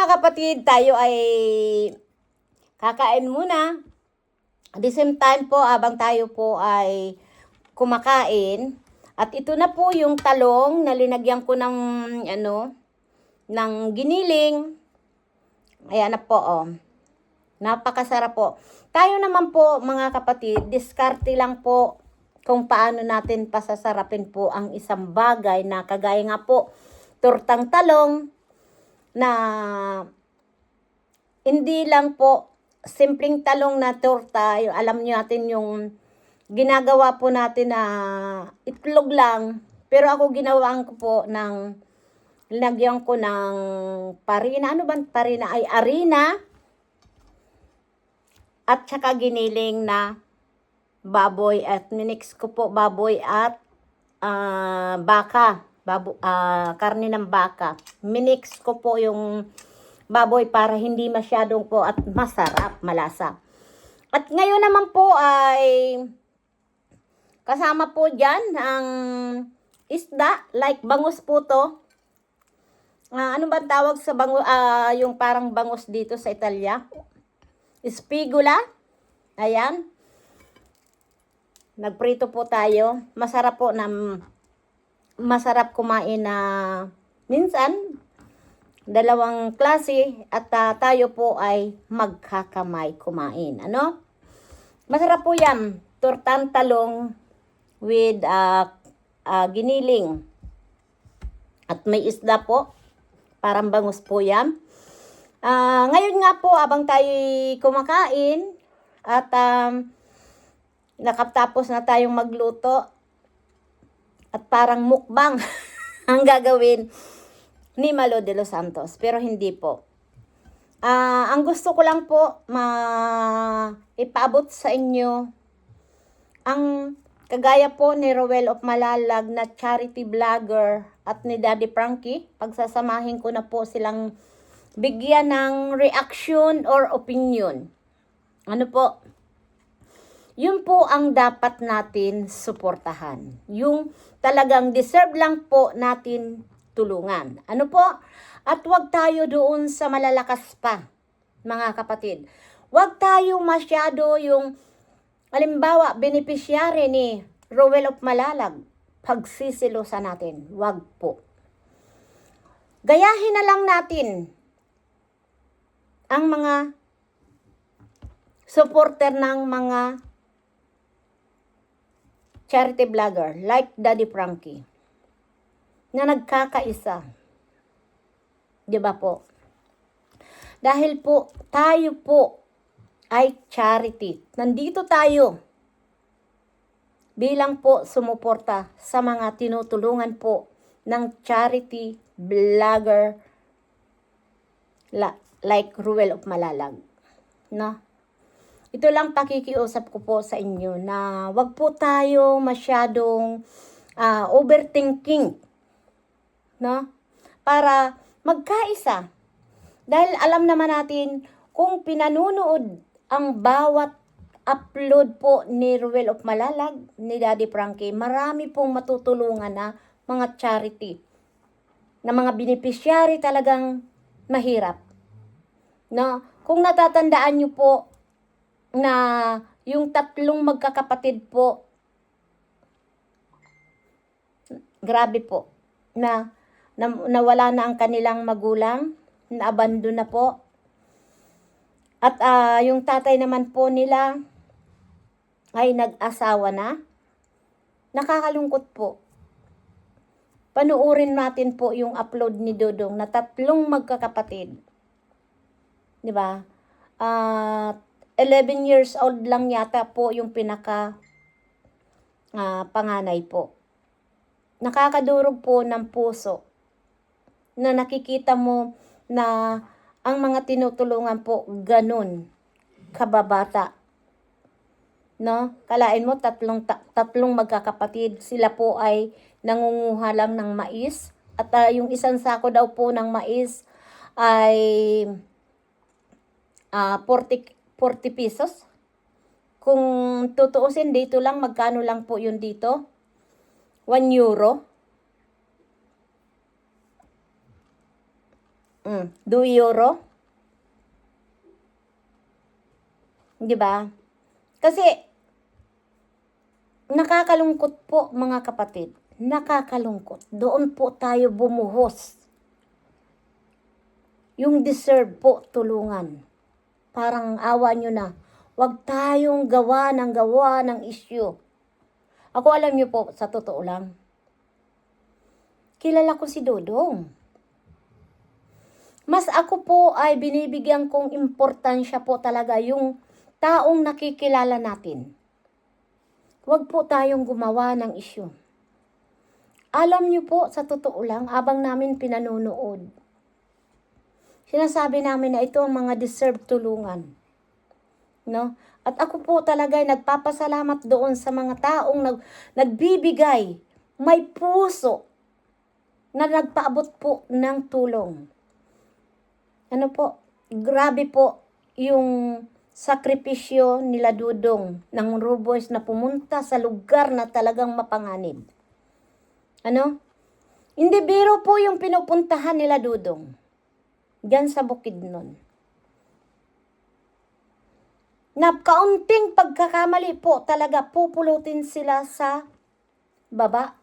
mga kapatid, tayo ay kakain muna. At the same time po, abang tayo po ay kumakain. At ito na po yung talong na linagyan ko ng, ng giniling. Ayan na po, oh. Napakasarap po. Tayo naman po, mga kapatid, diskarte lang po kung paano natin pasasarapin po ang isang bagay na kagaya nga po, tortang talong, na hindi lang po simpleng talong na torta, yung alam niyo natin yung ginagawa po natin na itlog lang, pero ako ginawaan ko po ng lagyan ko ng parina, ano ba parina ay harina at saka giniling na baboy at minix ko po baboy at baka. Karne ng baka. Minix ko po yung baboy para hindi masyadong po at masarap, malasa. At ngayon naman po ay kasama po dyan ang isda, like bangus po to. Ano ba tawag sa bangus, yung parang bangus dito sa Italia? Spigula. Ayan. Nagprito po tayo. Masarap po na masarap kumain na minsan dalawang klase at tayo po ay magkakamay kumain. Ano? Masarap po yan. Tortang talong with giniling. At may isda po. Parang bangus po yan. Ngayon nga po, abang tayo kumakain at nakatapos na tayong magluto at parang mukbang ang gagawin ni Malo de los Santos. Pero hindi po. Ang gusto ko lang po ipaabot sa inyo ang kagaya po ni Rowell of Malalag na charity vlogger at ni Daddy Frankie. Pagsasamahin ko na po silang bigyan ng reaction or opinion. Ano po? Yun po ang dapat natin suportahan. Yung talagang deserve lang po natin tulungan. Ano po? At wag tayo doon sa malalakas pa, mga kapatid. Wag tayo masyado yung, halimbawa, beneficiary ni Rowell of Malalag. Pagsisilosa natin. Wag po. Gayahin na lang natin ang mga supporter ng mga charity vlogger like Daddy Frankie na nagkakaisa. 'Di ba po? Dahil po tayo po ay charity. Nandito tayo bilang po sumuporta sa mga tinutulungan po ng charity vlogger like Rowell of Malalag. No? Ito lang pakikiusap ko po sa inyo na wag po tayo masyadong overthinking, no? Para magkaisa. Dahil alam naman natin kung pinanunood ang bawat upload po ni Rowell of Malalag, ni Daddy Frankie, marami pong matutulungan na mga charity, na mga beneficiary talagang mahirap. No? Kung natatandaan nyo po, na yung tatlong magkakapatid po, grabe po, na nawala na ang kanilang magulang, naabandon na po. At yung tatay naman po nila ay nag-asawa na. Nakakalungkot po. Panuorin natin po yung upload ni Dodong na tatlong magkakapatid. 'Di ba? 11 years old lang yata po yung pinaka panganay po. Nakakadurog po ng puso na nakikita mo na ang mga tinutulungan po ganun kababata. No? Kalain mo tatlong magkakapatid, sila po ay nangunguha lang ng mais at yung isang sako daw po ng mais ay 40 pesos. Kung tutuusin dito lang, magkano lang po yun dito? 1 euro. 2 euro. Di ba? Kasi, nakakalungkot po mga kapatid. Nakakalungkot. Doon po tayo bumuhos. Yung deserve po, tulungan. Parang awa nyo na. Huwag tayong gawa ng issue. Ako alam nyo po, sa totoo lang. Kilala ko si Dodong. Mas ako po ay binibigyan kong importansya po talaga yung taong nakikilala natin. Huwag po tayong gumawa ng issue. Alam niyo po, sa totoo lang, abang namin pinanunood, sinasabi namin na ito ang mga deserve tulungan. No? At ako po talaga ay nagpapasalamat doon sa mga taong nagbibigay, may puso, na nagpaabot po ng tulong. Ano po, grabe po yung sakripisyo nila Dudong ng Ruboys na pumunta sa lugar na talagang mapanganib. Ano? Hindi biro po yung pinupuntahan nila Dudong. Diyan sa Bukidnon. Na kaunting pagkakamali po talaga pupulutin sila sa baba.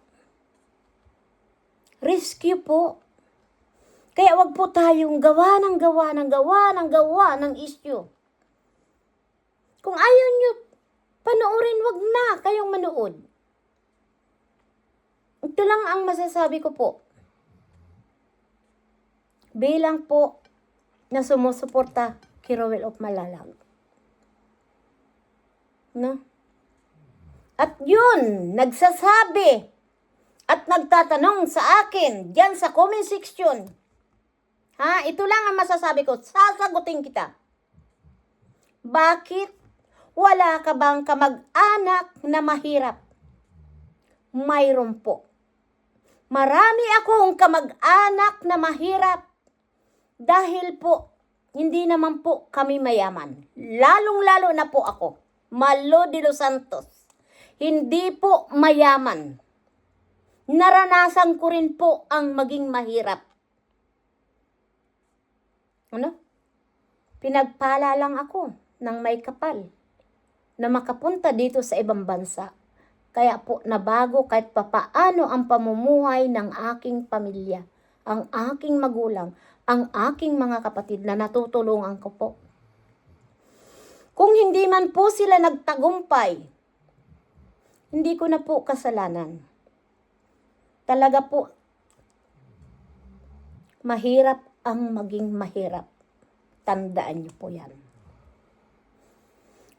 Rescue po. Kaya wag po tayong gawa ng issue. Kung ayaw nyo panoorin, wag na kayong manood. Ito lang ang masasabi ko po. Bilang po na sumusuporta kay Rowell of Malalag. No? At yun, nagsasabi at nagtatanong sa akin diyan sa comment section. Ha, ito lang ang masasabi ko. Sasagutin kita. Bakit wala ka bang kamag-anak na mahirap? Mayroon po. Marami akong kamag-anak na mahirap. Dahil po, hindi naman po kami mayaman. Lalong-lalo na po ako, Malo de los Santos. Hindi po mayaman. Naranasan ko rin po ang maging mahirap. Ano? Pinagpala lang ako ng may kapal na makapunta dito sa ibang bansa. Kaya po nabago kahit papaano ang pamumuhay ng aking pamilya, ang aking magulang, ang aking mga kapatid na natutulungan ko po. Kung hindi man po sila nagtagumpay, hindi ko na po kasalanan. Talaga po, mahirap ang maging mahirap. Tandaan niyo po yan.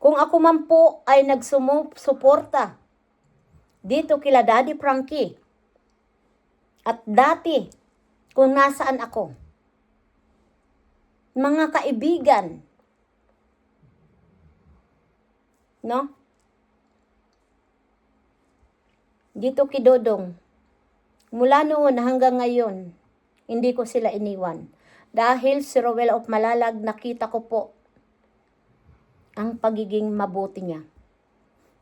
Kung ako man po ay nagsumuporta dito kila Daddy Frankie, at dati, kung nasaan ako, mga kaibigan, no? Dito kay Dodong, mula noon hanggang ngayon, hindi ko sila iniwan. Dahil si Rowell of Malalag, nakita ko po ang pagiging mabuti niya.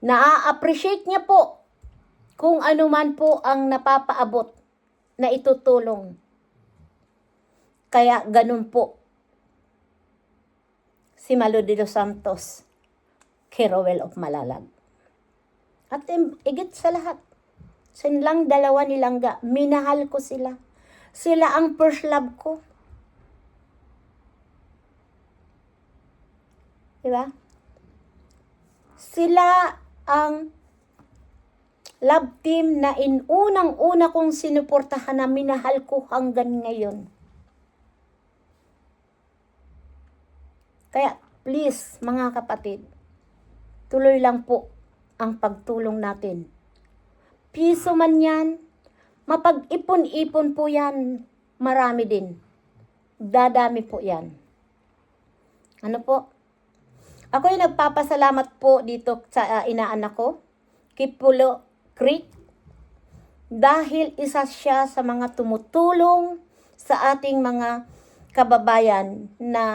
Na-appreciate niya po kung ano man po ang napapaabot na itutulong. Kaya ganun po si Malo de los Santos kay Rowell of Malalag. At igit sa lahat, silang dalawa nilangga, minahal ko sila. Sila ang first love ko. Diba? Sila ang love team na unang-una kong sinuportahan na minahal ko hanggang ngayon. Kaya please mga kapatid, tuloy lang po ang pagtulong natin. Piso man yan, mapag-ipon-ipon po yan, marami din. Dadami po yan. Ano po? Ako ay nagpapasalamat po dito sa inaanak ko, Kipulo Creek, dahil isa siya sa mga tumutulong sa ating mga kababayan na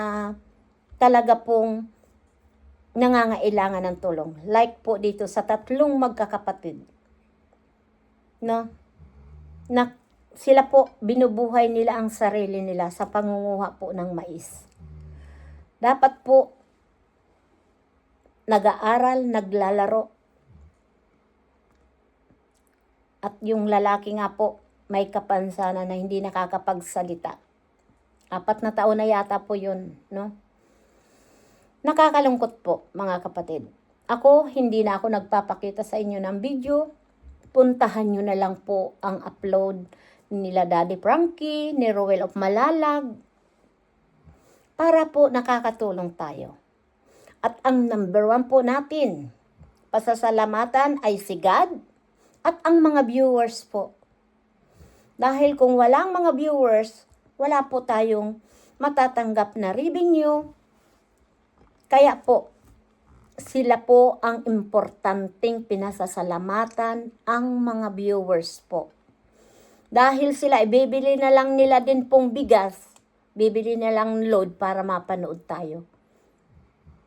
talaga pong nangangailangan ng tulong. Like po dito sa 3 magkakapatid. No? Na sila po, binubuhay nila ang sarili nila sa pangunguha po ng mais. Dapat po, nag-aaral, naglalaro. At yung lalaki nga po, may kapansanan na hindi nakakapagsalita. 4 na taon na yata po yun, no? Nakakalungkot po, mga kapatid. Ako, hindi na ako nagpapakita sa inyo ng video. Puntahan nyo na lang po ang upload nila Daddy Frankie, ni Rowell of Malalag, para po nakakatulong tayo. At ang number 1 po natin, pasasalamatan ay si God at ang mga viewers po. Dahil kung walang mga viewers, wala po tayong matatanggap na revenue. Kaya po, sila po ang importanteng pinasasalamatan ang mga viewers po. Dahil sila, ibibili na lang nila din pong bigas, bibili na lang load para mapanood tayo.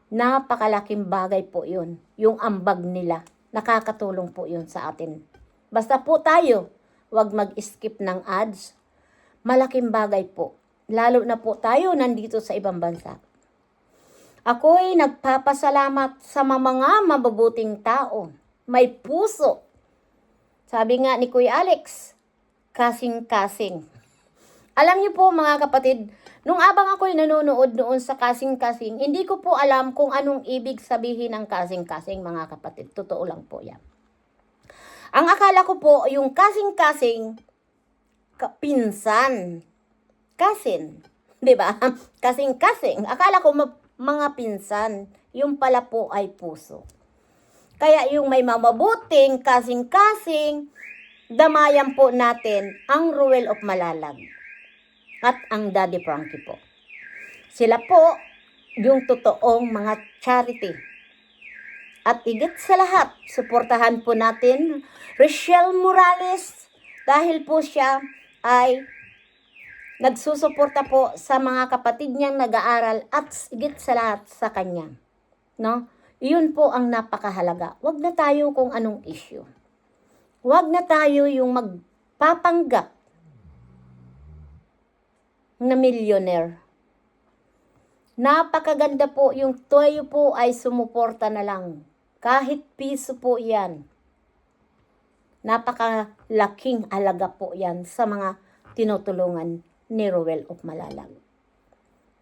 Napakalaking bagay po yun, yung ambag nila. Nakakatulong po yun sa atin. Basta po tayo, wag mag-skip ng ads. Malaking bagay po. Lalo na po tayo nandito sa ibang bansa. Ako'y nagpapasalamat sa mga mabubuting tao. May puso. Sabi nga ni Kuya Alex, kasing-kasing. Alam niyo po mga kapatid, nung abang ako'y nanonood noon sa kasing-kasing, hindi ko po alam kung anong ibig sabihin ng kasing-kasing mga kapatid. Totoo lang po yan. Ang akala ko po, yung kasing-kasing, pinsan. Kasin. Diba? Kasing-kasing. Akala ko mga pinsan. Yung pala po ay puso. Kaya yung may mamabuting kasing-kasing, damayan po natin ang Rowell of Malalag at ang Daddy Frankie po. Sila po yung totoong mga charity. At higit sa lahat, suportahan po natin Rochelle Morales dahil po siya ay nagsusuporta po sa mga kapatid niyang nag-aaral at higit sa lahat sa kanya. No? Iyon po ang napakahalaga. Huwag na tayo kung anong issue. Huwag na tayo yung magpapanggap na millionaire. Napakaganda po yung tayo po ay sumuporta na lang. Kahit piso po yan. Napakalaking alaga po yan sa mga tinutulungan ni Rowell of Malalag.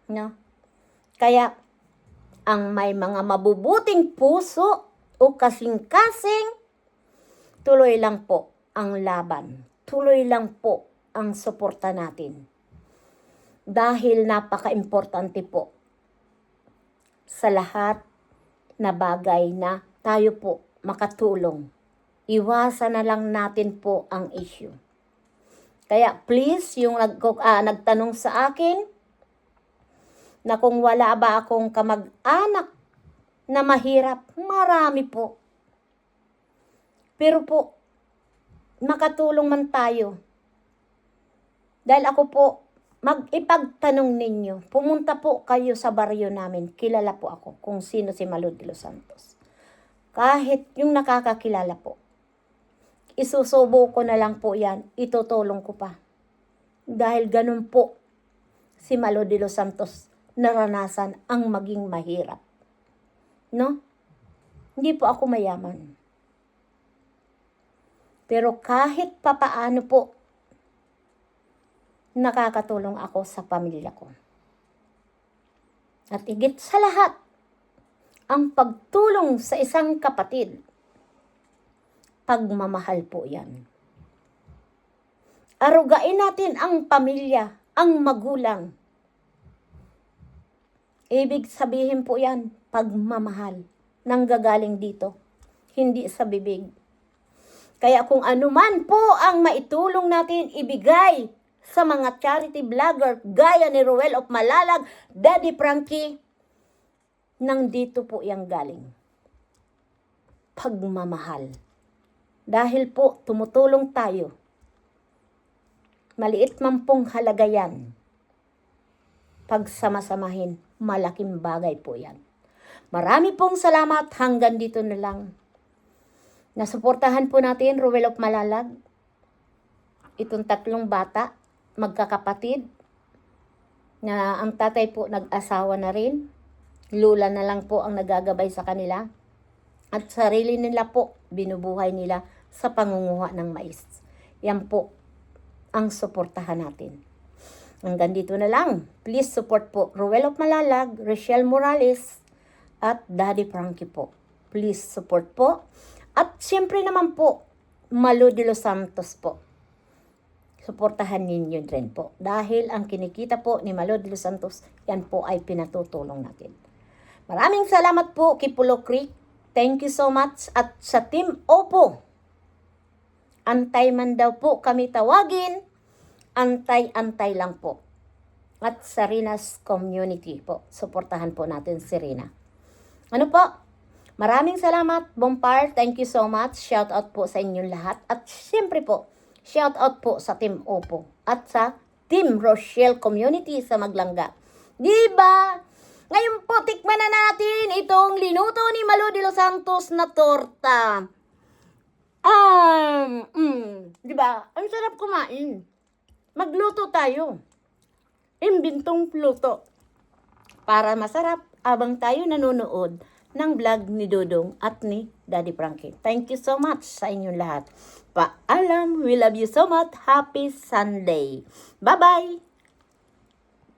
No? Kaya, ang may mga mabubuting puso o kasing-kasing, tuloy lang po ang laban. Tuloy lang po ang suporta natin. Dahil napaka-importante po sa lahat na bagay na tayo po makatulong. Iwasan na lang natin po ang issue. Kaya please, yung nagtanong sa akin na kung wala ba akong kamag-anak na mahirap, marami po. Pero po, makatulong man tayo. Dahil ako po, ipagtanong ninyo, pumunta po kayo sa baryo namin, kilala po ako kung sino si Malu de los Santos. Kahit yung nakakakilala po, isusubo ko na lang po yan, itutulong ko pa. Dahil ganun po, si Malu de los Santos, naranasan ang maging mahirap. No? Hindi po ako mayaman. Pero kahit papaano po, nakakatulong ako sa pamilya ko. At higit sa lahat, ang pagtulong sa isang kapatid, pagmamahal po yan. Arugain natin ang pamilya, ang magulang. Ibig sabihin po yan, pagmamahal, nanggagaling dito, hindi sa bibig. Kaya kung anuman po ang maitulong natin ibigay sa mga charity vlogger gaya ni Rowell of Malalag, Daddy Frankie, nang dito po yang galing. Pagmamahal. Dahil po tumutulong tayo. Maliit man pong halaga yan. Pagsamasamahin, malaking bagay po yan. Marami pong salamat, hanggang dito na lang. Nasuportahan po natin Rowell of Malalag. itong tatlong bata, magkakapatid, na ang tatay po nag-asawa na rin. Lula na lang po ang nagagabay sa kanila. At sarili nila po, binubuhay nila sa pangunguha ng mais. Yan po ang suportahan natin. Hanggang dito na lang. Please support po Ruel of Malalag, Rochelle Morales, at Daddy Frankie po. Please support po. At siyempre naman po, Malo de los Santos po. Suportahan ninyo rin po. Dahil ang kinikita po ni Malo de los Santos, yan po ay pinatutulong natin. Maraming salamat po, Kipulo Creek. Thank you so much. At sa Team Opo, antay man daw po kami tawagin, antay-antay lang po. At sa Rina's Community po, suportahan po natin si Rina. Ano po? Maraming salamat, Bompar. Thank you so much. Shout out po sa inyong lahat. At siyempre po, shout out po sa Team Opo at sa Team Rochelle Community sa Maglangga. Diba? Ngayon po, tikman na natin itong linuto ni Malo de los Santos na torta. Diba? Ang sarap kumain. Magluto tayo. Imbintong luto. Para masarap abang tayo nanonood ng vlog ni Dodong at ni Daddy Frankie. Thank you so much sa inyong lahat. Paalam. We love you so much. Happy Sunday. Bye-bye.